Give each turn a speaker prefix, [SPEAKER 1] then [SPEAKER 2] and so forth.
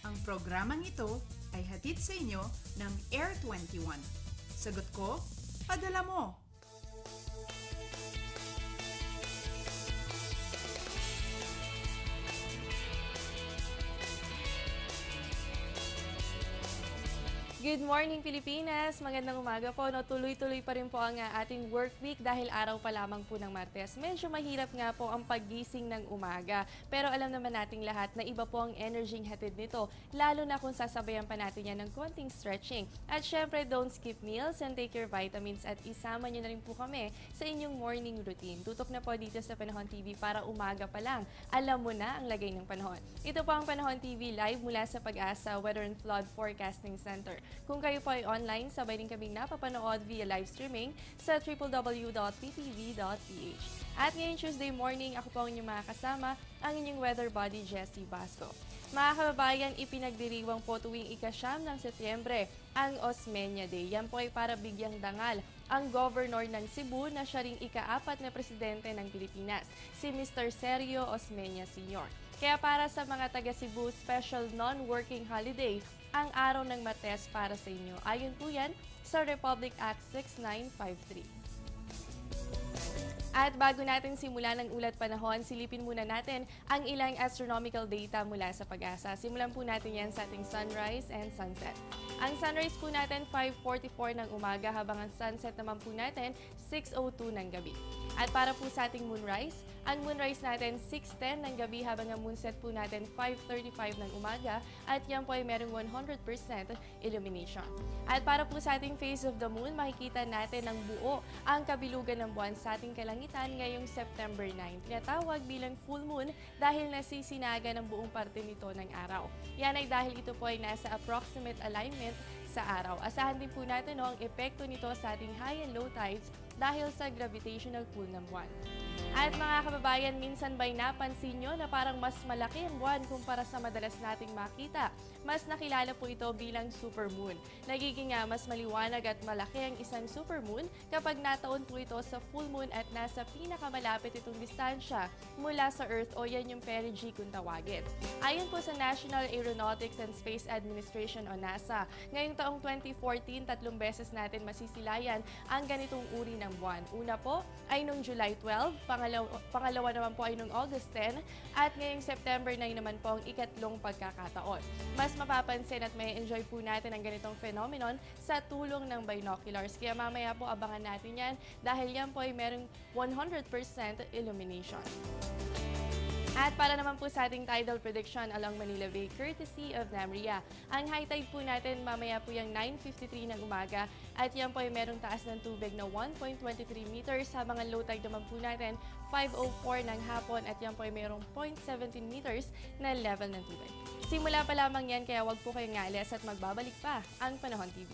[SPEAKER 1] Ang programang ito ay hatid sa inyo ng Air 21. Sagot ko, padala mo!
[SPEAKER 2] Good morning, Pilipinas! Magandang umaga po. No, tuloy-tuloy pa rin po ang ating work week dahil araw pa lamang po ng Martes. Medyo mahirap nga po ang paggising ng umaga. Pero alam naman nating lahat na iba po ang energy hatid nito, lalo na kung sasabayan pa natin yan ng konting stretching. At syempre, don't skip meals and take your vitamins at isama nyo na rin po kami sa inyong morning routine. Tutok na po dito sa Panahon TV para umaga pa lang. Alam mo na ang lagay ng panahon. Ito po ang Panahon TV live mula sa Pag-asa Weather and Flood Forecasting Center. Kung kayo po ay online, sabay din kaming napapanood via live streaming sa www.ppv.ph. At ngayong Tuesday morning, ako po ang inyong makakasama, ang inyong weather body, Jessie Basco. Mga kababayan, ipinagdiriwang po tuwing ika-9 ng Setyembre ang Osmeña Day. Yan po ay para bigyang dangal ang Governor ng Cebu na siya ring ika-4 na presidente ng Pilipinas, si Mr. Sergio Osmeña Sr. Kaya para sa mga taga-Cebu, special non-working holiday ang araw ng Martes para sa inyo. Ayon po yan sa Republic Act 6953. At bago natin simulan ang ulat panahon, silipin muna natin ang ilang astronomical data mula sa Pag-asa. Simulan po natin yan sa ating sunrise and sunset. Ang sunrise po natin 5:44 ng umaga habang ang sunset naman po natin 6:02 ng gabi. At para po sa ating moonrise, ang moonrise natin 6:10 ng gabi habang ang moonset po natin 5:35 ng umaga at yan po ay merong 100% illumination. At para po sa ating phase of the moon, makikita natin ng buo ang kabilugan ng buwan sa ating kalangitan ngayong September 9. Tinatawag bilang full moon dahil nasisinaga ng buong parte nito ng araw. Yan ay dahil ito po ay nasa approximate alignment sa araw. Asahan din po natin ang epekto nito sa ating high and low tides dahil sa gravitational pull ng buwan. At mga kababayan, minsan ba'y napansin nyo na parang mas malaki ang buwan kumpara sa madalas nating makita? Mas nakilala po ito bilang supermoon. Nagiging mas maliwanag at malaki ang isang supermoon kapag nataon po ito sa full moon at nasa pinakamalapit itong distansya mula sa Earth o yan yung perigee kung tawagin. Ayon po sa National Aeronautics and Space Administration o NASA, ngayong taong 2014, 3 beses natin masisilayan ang ganitong uri ng buwan. Una po ay noong July 12, pangalawa naman po ay noong August 10, at ngayong September 9 naman po ang ikatlong pagkakataon. Mas mapapansin at may enjoy po natin ang ganitong phenomenon sa tulong ng binoculars. Kaya mamaya po abangan natin yan dahil yan po ay merong 100% illumination. At para naman po sa ating tidal prediction along Manila Bay, courtesy of Namria. Ang high tide po natin mamaya po yung 9:53 ng umaga at yan po ay merong taas ng tubig na 1.23 meters habang ang low tide naman po natin 5:04 ng hapon at yan po ay merong 0.17 meters na level ng tubig. Simula pa lamang yan kaya wag po kayong alis at magbabalik pa ang Panahon TV.